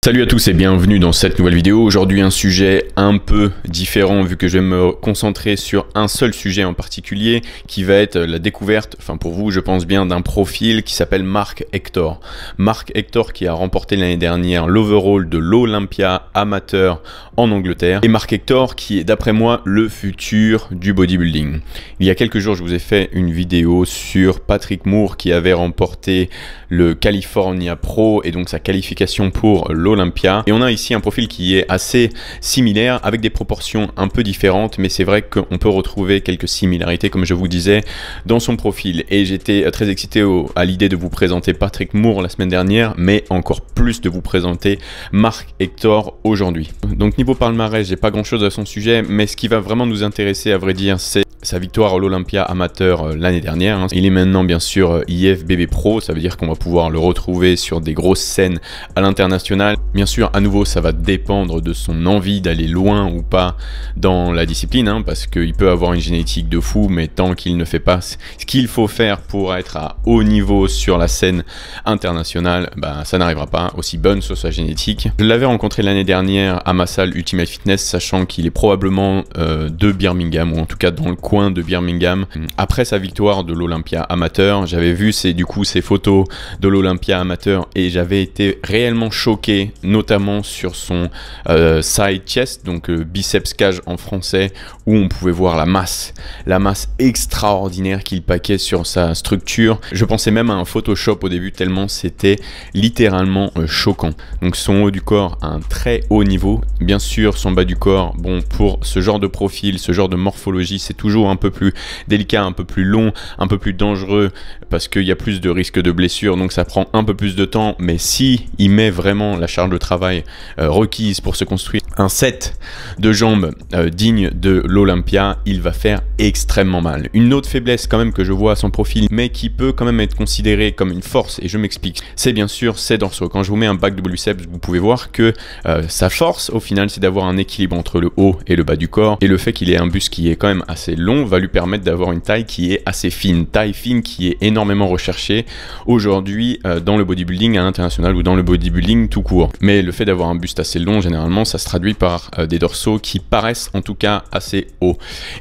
Salut à tous et bienvenue dans cette nouvelle vidéo. Aujourd'hui un sujet un peu différent vu que je vais me concentrer sur un seul sujet en particulier qui va être la découverte, enfin pour vous je pense bien, d'un profil qui s'appelle Mark Hector. Mark Hector qui a remporté l'année dernière l'overall de l'Olympia amateur en Angleterre. Et Mark Hector qui est d'après moi le futur du bodybuilding. Il y a quelques jours je vous ai fait une vidéo sur Patrick Moore qui avait remporté le California Pro et donc sa qualification pour l'Olympia. Et on a ici un profil qui est assez similaire avec des proportions un peu différentes, mais c'est vrai qu'on peut retrouver quelques similarités comme je vous disais dans son profil. Et j'étais très excité à l'idée de vous présenter Patrick Moore la semaine dernière, mais encore plus de vous présenter Mark Hector aujourd'hui. Donc niveau palmarès, j'ai pas grand chose à son sujet, mais ce qui va vraiment nous intéresser à vrai dire, c'est sa victoire à l'Olympia amateur l'année dernière. Il est maintenant bien sûr IFBB Pro, ça veut dire qu'on va pouvoir le retrouver sur des grosses scènes à l'international. Bien sûr, à nouveau, ça va dépendre de son envie d'aller loin ou pas dans la discipline, parce qu'il peut avoir une génétique de fou, mais tant qu'il ne fait pas ce qu'il faut faire pour être à haut niveau sur la scène internationale, ça n'arrivera pas, aussi bonne soit sa génétique. Je l'avais rencontré l'année dernière à ma salle Ultimate Fitness, sachant qu'il est probablement de Birmingham, ou en tout cas dans le coin de Birmingham. Après sa victoire de l'Olympia amateur, j'avais vu ses photos de l'Olympia amateur et j'avais été réellement choqué, notamment sur son side chest, donc biceps cage en français, où on pouvait voir la masse extraordinaire qu'il paquait sur sa structure. Je pensais même à un Photoshop au début tellement c'était littéralement choquant. Donc son haut du corps à un très haut niveau, bien sûr son bas du corps, bon pour ce genre de profil, ce genre de morphologie, c'est toujours un peu plus délicat, un peu plus long, un peu plus dangereux parce qu'il y a plus de risques de blessure, donc ça prend un peu plus de temps, mais si il met vraiment la charge de travail requise pour se construire un set de jambes digne de l'Olympia, il va faire extrêmement mal. Une autre faiblesse quand même que je vois à son profil, mais qui peut quand même être considérée comme une force, et je m'explique, c'est bien sûr ses dorsaux. Quand je vous mets un back de biceps, vous pouvez voir que sa force au final c'est d'avoir un équilibre entre le haut et le bas du corps, et le fait qu'il ait un buste qui est quand même assez long va lui permettre d'avoir une taille qui est assez fine, taille fine qui est énormément recherchée aujourd'hui dans le bodybuilding à l'international ou dans le bodybuilding tout court. Mais le fait d'avoir un buste assez long, généralement ça se traduit par des dorsaux qui paraissent en tout cas assez hauts,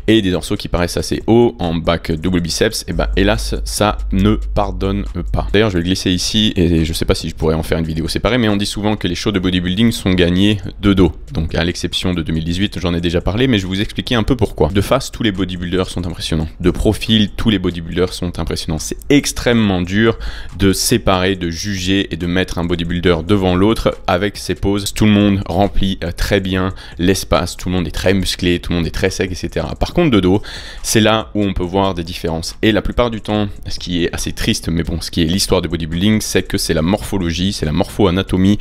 et des dorsaux qui paraissent assez hauts en back double biceps, et hélas ça ne pardonne pas. D'ailleurs je vais glisser ici et je sais pas si je pourrais en faire une vidéo séparée, mais on dit souvent que les shows de bodybuilding sont gagnés de dos, donc à l'exception de 2018, j'en ai déjà parlé, mais je vais vous expliquer un peu pourquoi. De face, tous les bodybuilders sont impressionnants, de profil, tous les bodybuilders sont impressionnants. C'est extrêmement dur de séparer, de juger et de mettre un bodybuilder devant l'autre avec ses poses. Tout le monde remplit très bien l'espace, tout le monde est très musclé, tout le monde est très sec, etc. Par contre de dos, c'est là où on peut voir des différences, et la plupart du temps, ce qui est assez triste, mais bon, ce qui est l'histoire du bodybuilding, c'est que c'est la morphologie, c'est la morpho-anatomie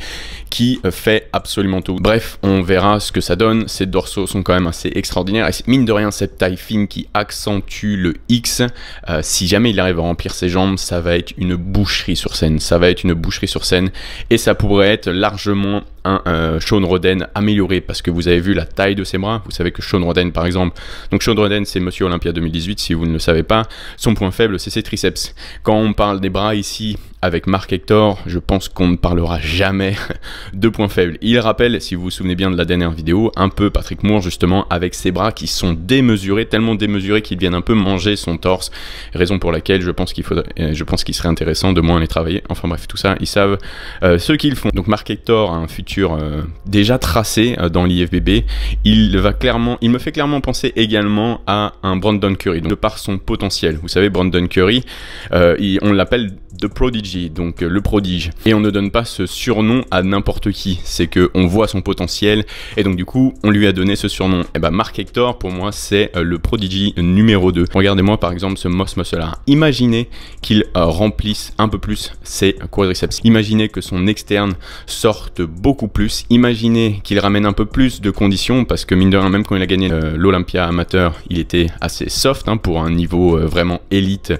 qui fait absolument tout. Bref, on verra ce que ça donne. Ces dorsaux sont quand même assez extraordinaires, et mine de rien cette taille fine qui accentue le X, si jamais il arrive à remplir ses jambes, ça va être une boucherie sur scène, et ça pourrait être largement un Shawn Rhoden amélioré, parce que vous avez vu la taille de ses bras. Vous savez que Shawn Rhoden par exemple, donc Shawn Rhoden c'est Monsieur Olympia 2018 si vous ne le savez pas, son point faible c'est ses triceps. Quand on parle des bras ici avec Mark Hector, je pense qu'on ne parlera jamais de points faibles. Il rappelle, si vous vous souvenez bien de la dernière vidéo, un peu Patrick Moore justement, avec ses bras qui sont démesurés, tellement démesurés qu'ils viennent un peu manger son torse, raison pour laquelle je pense qu'il serait intéressant de moins les travailler. Enfin bref, tout ça, ils savent ce qu'ils font. Donc Mark Hector a un futur déjà tracé dans l'IFBB. Il me fait clairement penser également à un Brandon Curry, donc de par son potentiel. Vous savez, Brandon Curry, on l'appelle The Prodigy, donc le prodige, et on ne donne pas ce surnom à n'importe qui, c'est que on voit son potentiel et donc du coup on lui a donné ce surnom. Et Mark Hector pour moi c'est le Prodigy numéro 2. Regardez-moi par exemple ce Moss Muscle. Imaginez qu'il remplisse un peu plus ses quadriceps, imaginez que son externe sorte beaucoup plus, imaginez qu'il ramène un peu plus de conditions, parce que mine de rien, même quand il a gagné l'Olympia amateur, il était assez soft pour un niveau vraiment élite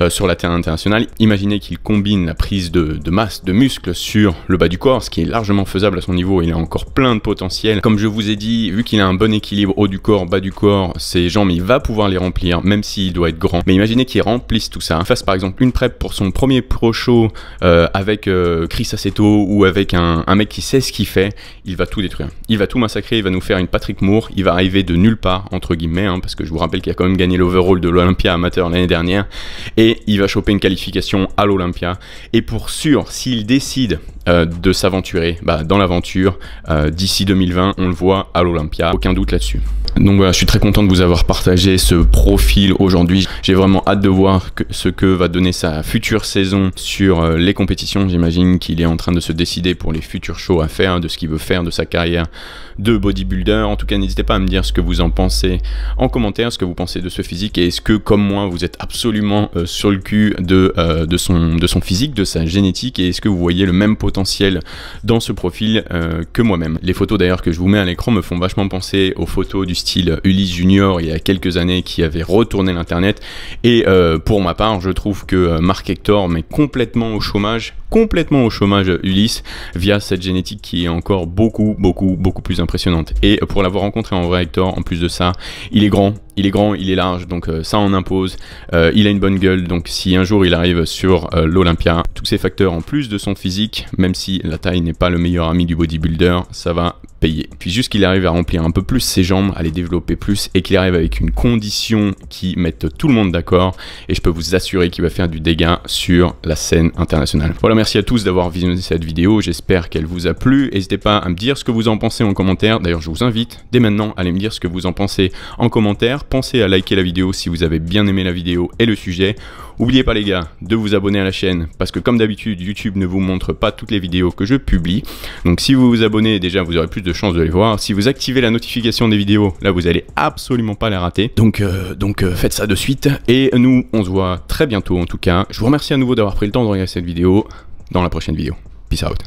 sur la terre internationale. Imaginez qu'il combine amène la prise de masse, de muscle sur le bas du corps, ce qui est largement faisable à son niveau. Il a encore plein de potentiel. Comme je vous ai dit, vu qu'il a un bon équilibre haut du corps, bas du corps, ses jambes, il va pouvoir les remplir, même s'il doit être grand. Mais imaginez qu'il remplisse tout ça. Fasse par exemple une prep pour son premier pro show avec Chris Aceto ou avec un mec qui sait ce qu'il fait, il va tout détruire. Il va tout massacrer, il va nous faire une Patrick Moore, il va arriver de nulle part, entre guillemets, hein, parce que je vous rappelle qu'il a quand même gagné l'overall de l'Olympia amateur l'année dernière, et il va choper une qualification à l'Olympia. Et pour sûr, s'il décide de s'aventurer dans l'aventure, d'ici 2020, on le voit à l'Olympia, aucun doute là-dessus. Donc voilà, je suis très content de vous avoir partagé ce profil aujourd'hui. J'ai vraiment hâte de voir ce que va donner sa future saison sur les compétitions. J'imagine qu'il est en train de se décider pour les futurs shows à faire, de ce qu'il veut faire de sa carrière de bodybuilder. En tout cas, n'hésitez pas à me dire ce que vous en pensez en commentaire, ce que vous pensez de ce physique, et est-ce que, comme moi, vous êtes absolument sur le cul de son physique, de sa génétique, et est-ce que vous voyez le même potentiel dans ce profil que moi-même. Les photos d'ailleurs que je vous mets à l'écran me font vachement penser aux photos du style Ulysse Junior il y a quelques années qui avait retourné l'internet, et pour ma part je trouve que Mark Hector met complètement au chômage Ulysse via cette génétique qui est encore beaucoup plus impressionnante. Et pour l'avoir rencontré en vrai, Hector, en plus de ça, il est grand, il est large, donc ça en impose. Il a une bonne gueule, donc si un jour il arrive sur l'Olympia, tous ces facteurs en plus de son physique, même si la taille n'est pas le meilleur ami du bodybuilder, ça va payer. Puis juste qu'il arrive à remplir un peu plus ses jambes, à les développer plus, et qu'il arrive avec une condition qui mette tout le monde d'accord, et je peux vous assurer qu'il va faire du dégât sur la scène internationale. Voilà, merci à tous d'avoir visionné cette vidéo, j'espère qu'elle vous a plu. N'hésitez pas à me dire ce que vous en pensez en commentaire. D'ailleurs, je vous invite dès maintenant à aller me dire ce que vous en pensez en commentaire. Pensez à liker la vidéo si vous avez bien aimé la vidéo et le sujet. N'oubliez pas les gars de vous abonner à la chaîne, parce que comme d'habitude YouTube ne vous montre pas toutes les vidéos que je publie. Donc si vous vous abonnez, déjà vous aurez plus de chances de les voir. Si vous activez la notification des vidéos, là vous allez absolument pas les rater. Donc faites ça de suite, et nous on se voit très bientôt. En tout cas, je vous remercie à nouveau d'avoir pris le temps de regarder cette vidéo. Dans la prochaine vidéo, peace out.